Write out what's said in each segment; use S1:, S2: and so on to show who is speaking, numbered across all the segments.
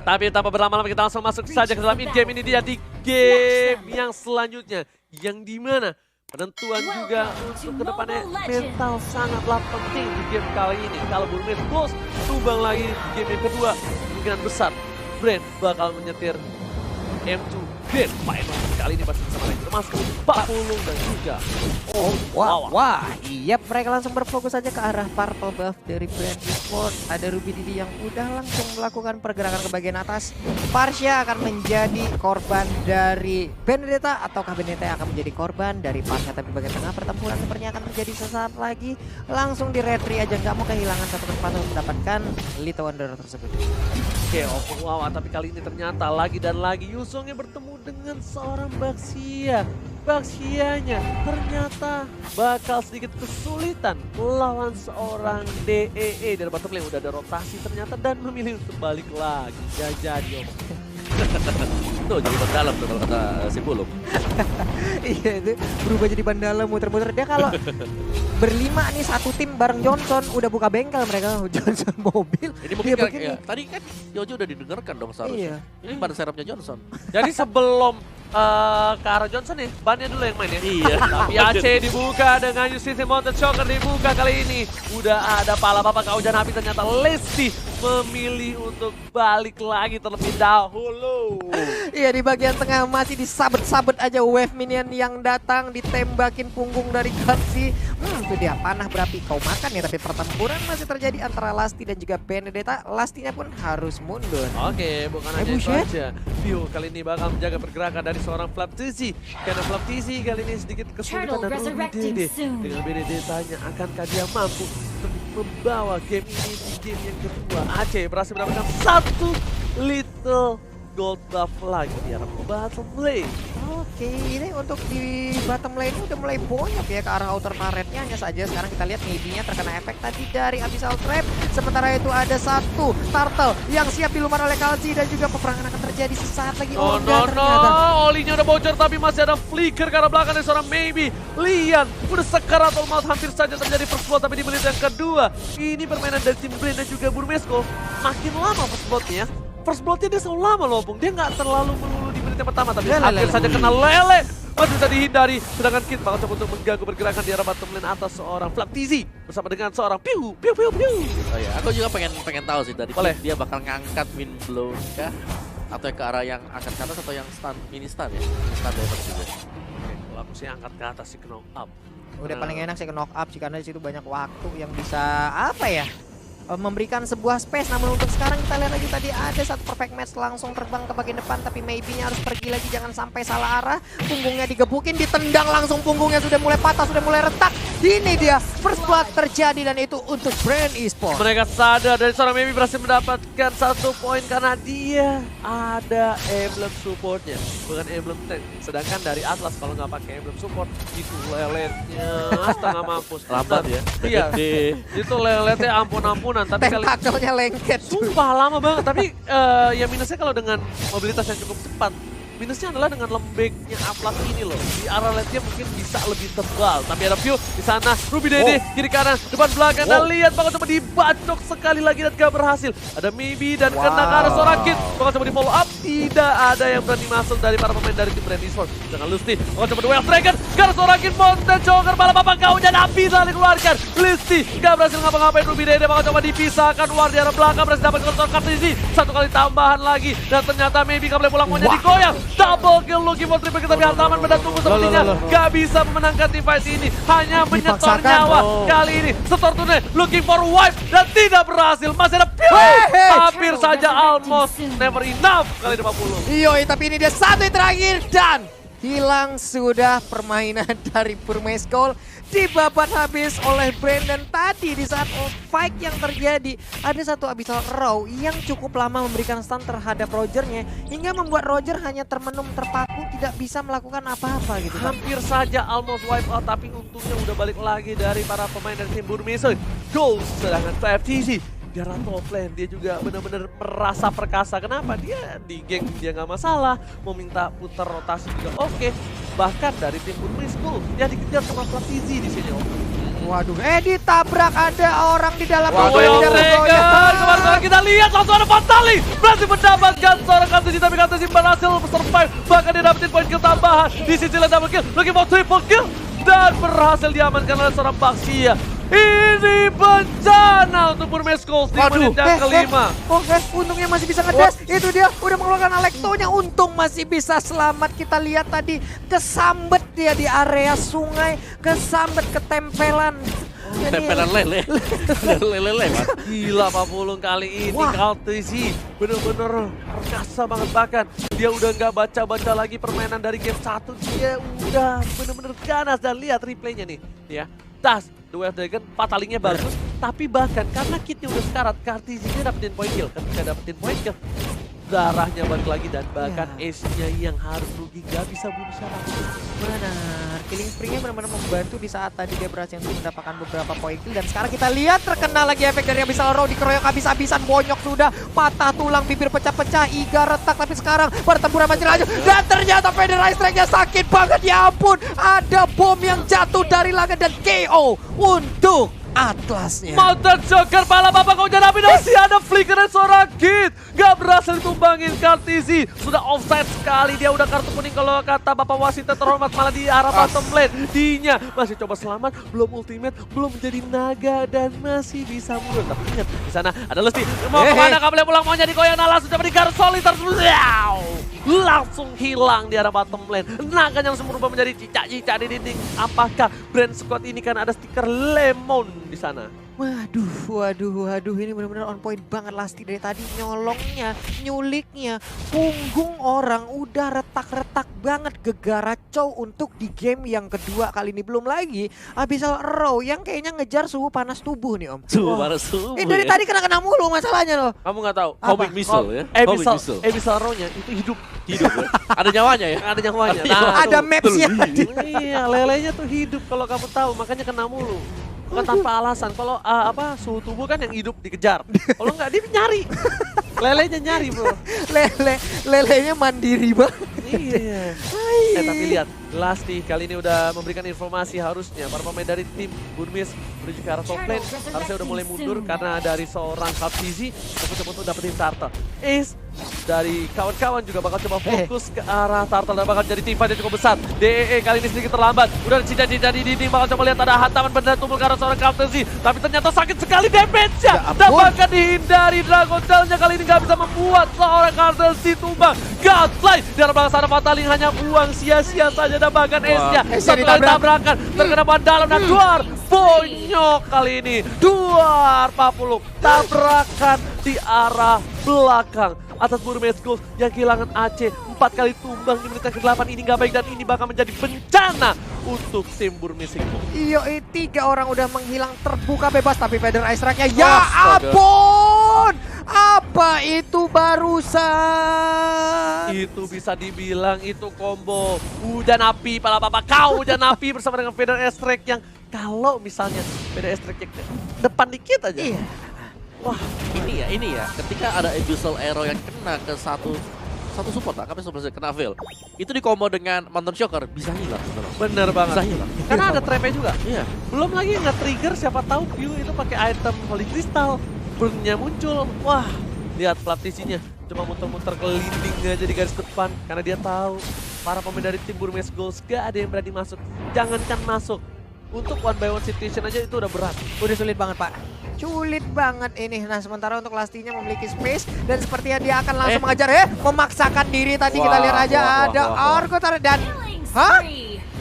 S1: Tapi tanpa berlama-lama kita langsung masuk saja ke dalam in-game. Ini dia di game yang selanjutnya. Yang dimana penentuan juga untuk kedepannya mental sangatlah penting di game kali ini. Kalau Burmese Ghost tumbang lagi di game yang kedua, kemungkinan besar Brand bakal menyetir M2 Grand Final. Kali ini pasti bersama Ranger Masker, Pak Pulung dan juga
S2: Wah, iya mereka langsung berfokus saja ke arah purple buff dari Brand Esports. Ada Ruby Didi yang udah langsung melakukan pergerakan ke bagian atas. Parsha akan menjadi korban dari Benedetta ataukah Benedetta yang akan menjadi korban dari Parsha. Tapi bagian tengah pertempuran sepertinya akan terjadi sesaat lagi. Langsung di retry aja, nggak mau kehilangan satu kesempatan untuk mendapatkan Little Wanderer tersebut.
S1: Oke, wow, tapi kali ini ternyata lagi dan lagi Yuzongnya bertemu dengan seorang Baxia. Baxianya ternyata bakal sedikit kesulitan melawan seorang DEE dari bottom lane. Udah ada rotasi ternyata dan memilih untuk balik lagi. Gak jadi
S3: Tuh jadi mendalam tuh kalau kata si Pulung.
S2: Iya, itu berubah jadi bandala muter-muter. Dia kalau berlima nih satu tim bareng Johnson udah buka bengkel mereka. Johnson mobil.
S3: Ini mungkin
S2: dia begini.
S3: ya, tadi kan Jojo udah didengarkan dong seharusnya.
S2: Iya.
S3: Ini ban serapnya Johnson.
S1: Jadi sebelum ke arah Johnson nih, bannya dulu yang main ya.
S3: Iya.
S1: Tapi AC dibuka dengan Justice Mountain Shocker dibuka kali ini. Udah ada pala bapak kau dan api, ternyata Lesti memilih untuk balik lagi terlebih dahulu.
S2: Iya, di bagian tengah masih disabet-sabet aja wave minion yang datang, ditembakin punggung dari Katsi. Itu dia panah berapi kau makan ya, tapi pertempuran masih terjadi antara Lasti dan juga Benedetta. Lastinya pun harus mundur.
S1: Oke, bukan hanya itu
S2: buset.
S1: aja. View kali ini bakal menjaga pergerakan dari seorang Flaptizi. Karena Flaptizi kali ini sedikit kesulitan dan BDD. Dengan BDD-nya akankah dia mampu untuk membawa game ini di game yang kedua. Aceh berhasil mendapatkan satu little gold buff lagi di arah bottom lane.
S2: Oke, ini untuk di bottom lane ini udah mulai bonyok ya ke arah outer turretnya. Hanya saja sekarang kita lihat maybe-nya terkena efek tadi dari Abyssal Trap. Sementara itu ada satu turtle yang siap dilumar oleh Kalsi dan juga peperangan akan terjadi sesaat lagi.
S1: Oh no, olinya udah bocor tapi masih ada flicker ke arah belakang dari seorang maybe. Lian udah sekaratul maut, hampir saja terjadi first blood, tapi di menit yang kedua ini permainan dari tim Brand dan juga Burmesco makin lama first bloodnya. First bloodnya dia selalu lama loh, Bung. Dia nggak terlalu melulu di menit yang pertama, tapi hampir saja kena lele. Masih bisa dihindari, sedangkan Kid bakal coba untuk mengganggu pergerakan di arah bottom lane atas seorang Flaptizi bersama dengan seorang Piu.
S3: Oh ya, aku juga pengen tahu sih dari
S1: Boleh.
S3: dia bakal ngangkat wind blow kah? Atau ke arah yang angkat ke atas atau yang stun, mini stun ya? Stun damage juga.
S1: Oke, kalau aku sih angkat ke atas sih ke knock up.
S2: Udah paling enak sih ke knock up sih, karena di situ banyak waktu yang bisa apa ya, memberikan sebuah space. Namun untuk sekarang kita lihat lagi tadi ada satu perfect match langsung terbang ke bagian depan, tapi maybe-nya harus pergi lagi, jangan sampai salah arah. Punggungnya digebukin, ditendang langsung, punggungnya sudah mulai patah, sudah mulai retak. Ini dia first blood terjadi dan itu untuk Brand Esports.
S1: Mereka sadar dari seorang Maybe berhasil mendapatkan 1 poin karena dia ada emblem supportnya, bukan emblem tank. Sedangkan dari Atlas kalau nggak pakai emblem support itu leletnya setengah mampus.
S3: Lambat ya.
S1: Iya,
S3: Gede.
S1: itu leletnya ampun-ampunan. Tapi kali
S2: Tentakelnya lengket.
S1: sumpah lama banget. Tapi ya minusnya kalau dengan mobilitas yang cukup cepat. Minusnya adalah dengan lembeknya Atlas ini loh. Di arah lane-nya mungkin bisa lebih tebal. Tapi ada view di sana. Ruby Dede kiri kanan, depan belakang. Dan lihat bakal coba dibacok sekali lagi dan gak berhasil. Ada Maybe dan kena ke arah seorang Kid. Bakal coba di follow up. Tidak ada yang berani masuk dari para pemain dari tim Brand Esports. Dengan Lusty. Bakal coba duel Dragon. Ke arah seorang Kid. Mountain Joker malah bapak kau dan api telah dikeluarkan. Lusty gak berhasil ngapa-ngapain. Ruby Dede bakal coba dipisahkan. War di arah belakang. Berhasil dapat kontrol Kartisi. Satu kali tambahan lagi. Dan ternyata Maybe gak boleh pulang, maunya digoyang. Double kill looking for triple kill, tapi Hartaman pada tunggu sepertinya gak bisa memenangkan tim fight ini. Hanya menyetor nyawa kali ini. Setortune looking for wipe dan tidak berhasil. Masih ada Pew. Hampir saja almost never enough kali 50.
S2: Yoi, tapi ini dia satu yang terakhir dan hilang sudah permainan dari Burmesco. Dibabat habis oleh Brandon tadi di saat fight yang terjadi. Ada satu Abyssal Row yang cukup lama memberikan stun terhadap Rogernya hingga membuat Roger hanya termenung terpaku, tidak bisa melakukan apa-apa gitu.
S1: Hampir saja almost wipe out, tapi untungnya udah balik lagi dari para pemain dari tim Burmese. Goal sedangkan FTC di arah top lane dia juga benar-benar merasa perkasa. Kenapa? Dia di geng dia nggak masalah, mau minta putar rotasi juga oke. Bahkan dari tim Burmese yang dikejar sama Flaptizi di sini.
S2: Waduh, ditabrak ada orang di dalam
S1: Waduh, kemarin kita lihat langsung ada Fatali berhasil mendapatkan seorang Kartusi, tapi Kartusi berhasil survive, bahkan dia dapetin poin kill tambahan. Di sisi lain double kill, looking for triple kill, dan berhasil diamankan oleh seorang Baxia. Ini bencana untuk Burmese Gold di menit yang kelima.
S2: Untungnya masih bisa ngedas. Itu dia udah mengeluarkan Alektonya. Untung masih bisa selamat. Kita lihat tadi kesambet dia di area sungai, kesambet ketempelan.
S3: Tempelan lele. Lele.
S1: Gila Pak Pulung kali ini Kartusi bener-bener perkasa banget, bahkan dia udah nggak baca-baca lagi permainan dari game 1. Dia udah bener-bener ganas, dan lihat replaynya nih ya. Tas The Wave Dragon fatalingnya bagus, tapi bahkan karena kitnya udah sekarat, Kartusi dapetin point kill. Ketika dapetin point kill, darahnya balik lagi, dan bahkan ace-nya yang harus rugi gak bisa bunuh syarat.
S2: Benar, killing spree-nya benar-benar membantu di saat tadi dia berhasil untuk mendapatkan beberapa poin kill. Dan sekarang kita lihat terkena lagi efek dari Abyssal Row, dikeroyok habis-habisan, bonyok sudah, patah tulang, bibir pecah-pecah, Iga retak. Tapi sekarang pertempuran masih lanjut, dan ternyata Federal Strike-nya sakit banget, ya ampun. Ada bom yang jatuh dari langit dan KO untuk Atlasnya.
S1: Mountain Joker pala bapak hujan api, masih ada flicker dan seorang Kid. Gak berhasil ditumbangin Kartusi. Sudah offside sekali, dia udah kartu kuning kalau kata bapak wasit terhormat, malah di arah bottom lane. Dinya masih coba selamat, belum ultimate, belum menjadi naga, dan masih bisa mundur. Tapi ingat, di sana ada Lesti. Mau kemana, gak boleh pulang, mau jadi koyak, nah langsung coba di Garut Soliter. Langsung hilang di arah bottom lane. Naga yang semerupa menjadi cicak-cicak di dinding. Apakah brand squad ini kan ada stiker lemon di sana?
S2: Waduh, ini benar-benar on point banget Lasti dari tadi, nyolongnya, nyuliknya, punggung orang udah retak-retak banget, gegaracau untuk di game yang kedua kali ini. Belum lagi Abyssal Row yang kayaknya ngejar suhu panas tubuh nih Om.
S3: Suhu panas tubuh.
S2: Dari tadi kena mulu masalahnya loh.
S1: Kamu nggak tahu?
S3: Homing missile ya.
S1: Abyssal Row-nya itu hidup
S3: ya. Ada nyawanya ya?
S1: Ada nyawanya.
S2: Ada maps-nya.
S1: Iya, lelenya tuh hidup kalau kamu tahu, makanya kena mulu. Bukan tanpa alasan. Kalau suhu tubuh kan yang hidup dikejar. Kalau nggak dia nyari. Lelenya nyari, bro.
S2: Lelenya mandiri banget.
S1: Iya. Tapi lihat, Lasti kali ini udah memberikan informasi, harusnya para pemain dari tim Burmese menuju ke arah top lane harusnya udah mulai mundur karena dari seorang Kartusi coba untuk dapetin turtle. Ace dari kawan-kawan juga bakal coba fokus ke arah turtle dan bakal jadi tifa yang cukup besar. DEE kali ini sedikit terlambat, udah cica-cica di dinding, bakal coba lihat ada hantaman benda tumpul ke arah seorang Kartusi, tapi ternyata sakit sekali damage-nya dan bahkan dihindari. Dragon Tail-nya kali ini gak bisa membuat seorang Kartusi tumbang. Godslide di arah belakang sana, Fataling hanya buang sia-sia saja, dan bahkan ace-nya satu kali tabrakan terkena ban dalam, dan Duar bonyok kali ini. Duar 40 tabrakan di arah belakang atas Burmese Gold yang kehilangan AC 4 kali tumbang di menit ke-8. Ini gak baik, dan ini bakal menjadi bencana untuk tim Burmese Gold.
S2: Iya, 3 orang udah menghilang terbuka bebas, tapi Federal Strike-nya ya ampun! Apa itu barusan?
S1: Itu bisa dibilang itu combo hujan api, pala bapak kau hujan api bersama dengan Federal Strike yang kalau misalnya Federal Strike depan dikit aja.
S2: Iya.
S3: Wah, ini ya. Ketika ada Abyssal Arrow yang kena ke satu support lah, kami sebenarnya kena Veil. Itu di combo dengan Mountain Shocker bisa hilang.
S1: Bener banget.
S3: Bisa hilang.
S1: Karena ada trap-nya juga.
S3: Iya.
S1: Belum lagi nge-trigger, siapa tahu View itu pakai item Holy Crystal. Burn-nya muncul. Wah, lihat platisinya cuma muter-muter kelinding aja di garis depan karena dia tahu para pemain dari tim Burmese Gold gak ada yang berani masuk. Jangankan masuk, untuk one by one situation aja itu udah berat.
S2: Udah sulit banget, Pak. Sulit banget ini. Nah, sementara untuk Lastinya memiliki space dan sepertinya dia akan langsung mengajar memaksakan diri. Tadi kita lihat aja ada Orgo dan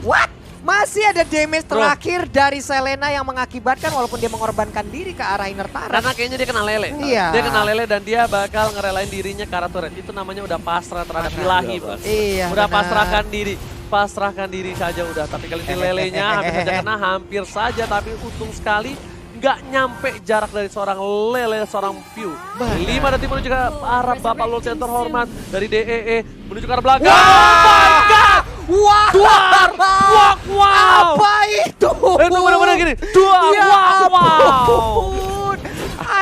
S2: what? Masih ada damage terakhir dari Selena yang mengakibatkan walaupun dia mengorbankan diri ke arah inner turret.
S1: Karena kayaknya dia kena lele.
S2: Iya.
S1: Dia kena lele dan dia bakal ngerelain dirinya ke arah turret. Itu namanya udah pasrah terhadap ilahi, Bos.
S2: Iya,
S1: udah pasrahkan diri. Pasrahkan diri saja udah. Tapi kali ini lelenya hampir saja kena, hampir saja. Tapi untung sekali nggak nyampe jarak dari seorang lele, seorang View. 5 detik menuju ke arah Bapak Lord Center hormat dari DEE menuju ke arah belakang. Oh my god!
S2: Wow!
S1: Duar! Wow!
S2: Apa itu?
S1: Itu bener-bener gini. Duar!
S2: Ya
S1: Wow!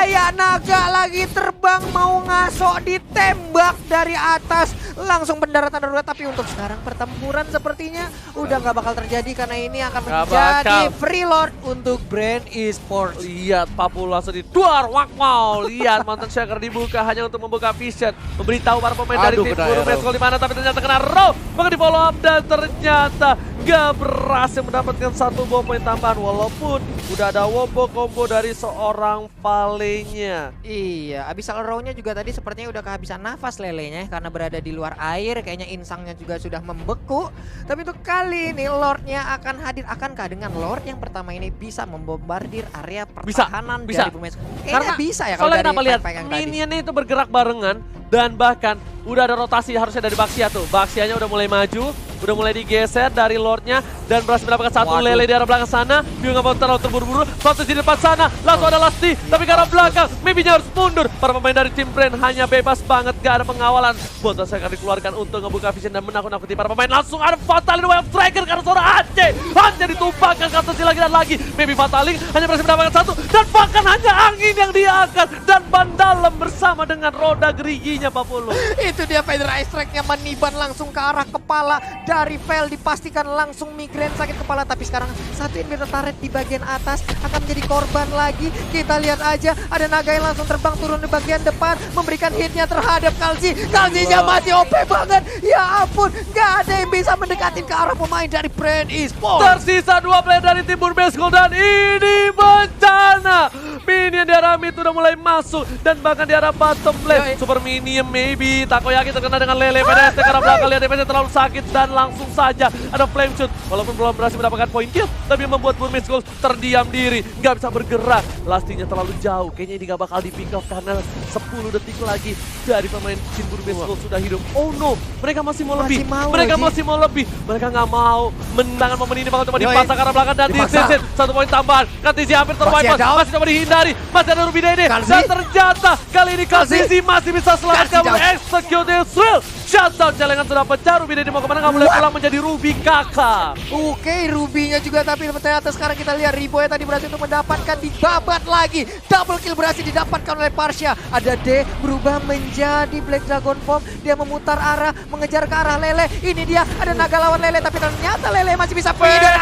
S2: Ayah naga lagi terbang mau ngasok, ditembak dari atas. langsung pendaratan darurat. Tapi untuk sekarang pertempuran sepertinya udah nggak bakal terjadi karena ini akan
S1: Nggak
S2: menjadi
S1: bakal.
S2: free lord untuk brand esports.
S1: Lihat Papul langsung diduar, wow, lihat Mountain Shaker dibuka hanya untuk membuka vision, memberitahu para pemain dari
S3: Aduh,
S1: tim
S3: kena
S1: Buru
S3: arrow.
S1: Meskol di mana, tapi ternyata kena row, maka di follow up dan ternyata gak berhasil mendapatkan 1 bom poin tambahan walaupun udah ada wombo combo dari seorang Valenya.
S2: Iya, Abyssal Row-nya juga tadi sepertinya udah kehabisan nafas lelenya karena berada di luar air. Kayaknya insangnya juga sudah membeku. Tapi untuk kali ini Lord-nya akan hadir. Akankah dengan Lord yang pertama ini bisa membombardir area pertahanan
S1: bisa.
S2: dari pemain? Kayaknya
S1: Karena
S2: bisa ya
S1: kalau
S2: kalau dari
S1: kita melihat
S2: fight-fight yang tadi.
S1: minionnya itu bergerak barengan dan bahkan udah ada rotasi harusnya dari Baxia tuh. Baxianya udah mulai maju, udah mulai digeser dari Lordnya dan berhasil mendapatkan 1
S2: Waduh.
S1: lele di arah belakang sana. Bio nggak mau terlalu terburu-buru, Fox di depan sana, langsung ada Lasti, tapi ke arah belakang, maybe-nya harus mundur. Para pemain dari tim Brand hanya bebas banget, gak ada pengawalan. Botol saya akan dikeluarkan untuk ngebuka vision dan menakut-nakuti para pemain. Langsung ada Fataling Wave Striker karena seorang Aceh. Hanya ditumpahkan ke atas lagi dan lagi. Maybe Fataling hanya berhasil mendapatkan 1 dan bahkan hanya angin yang diangkat dan ban dalam bersama dengan roda geriginya Papulu.
S2: Itu dia Feather Ice Strike-nya meniban langsung ke arah kepala dari Vel, dipastikan langsung migrain sakit kepala. Tapi sekarang satu inverter turret di bagian atas akan menjadi korban lagi. Kita lihat aja ada naga yang langsung terbang turun di bagian depan memberikan hitnya terhadap Kalsi. Kalsinya masih OP banget. Ya ampun, nggak ada yang bisa mendekatin ke arah pemain dari Brand Esports.
S1: Tersisa 2 player dari tim Burmeskol dan ini bencana. Minion di arah mid udah mulai masuk dan bahkan di arah bottom lane. Super Minion maybe. Takoyaki terkena dengan Lele. PDS ke arah belakang, lihat DPS terlalu sakit dan langsung saja ada flame shoot. Walaupun belum berhasil mendapatkan poin kill, tapi membuat Burmeskol terdiam diri. Nggak bisa bergerak. Lastinya terlalu jauh. Kayaknya ini nggak bakal di pick off karena 10 detik lagi dari pemain tim Burmeskol sudah hidup. Oh no, mereka masih mau lebih. Mereka masih mau lebih. Mereka nggak mau menangkan momen ini, bakal coba dipasang ke arah belakang dan disisin 1 poin tambahan. Katisi hampir terwipe, masih coba dihindari. Masih ada Ruby Dede dan ternyata kali ini Katisi masih bisa selamatkan execute Israel. Shutdown celengan sudah pecah. Ruby Dede mau kemana, nggak boleh pulang menjadi Ruby kakak.
S2: Oke, Ruby-nya juga tapi ternyata sekarang kita lihat Riboy tadi berhasil untuk mendapatkan dibabat lagi. Double kill berhasil didapatkan oleh Parsha. Ada D berubah menjadi Black Dragon Form. Dia memutar arah, mengejar ke arah Lele. Ini dia ada naga lawan Lele tapi ternyata Lele masih bisa
S1: Feather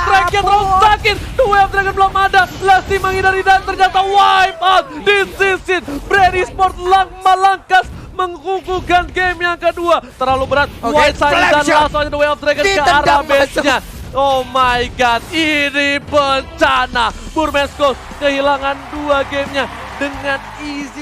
S1: Strike-nya terus sakit. Wave Dragon belum ada. Lasti menghindari dan ternyata wipe out. Disisin Brand Esports melangkas mengukuhkan game yang kedua. Terlalu berat. White Side dan langsung aja Wave Dragon ke arah base-nya. Oh my god, ini bencana. Burmeskol kehilangan 2 gamenya dengan easy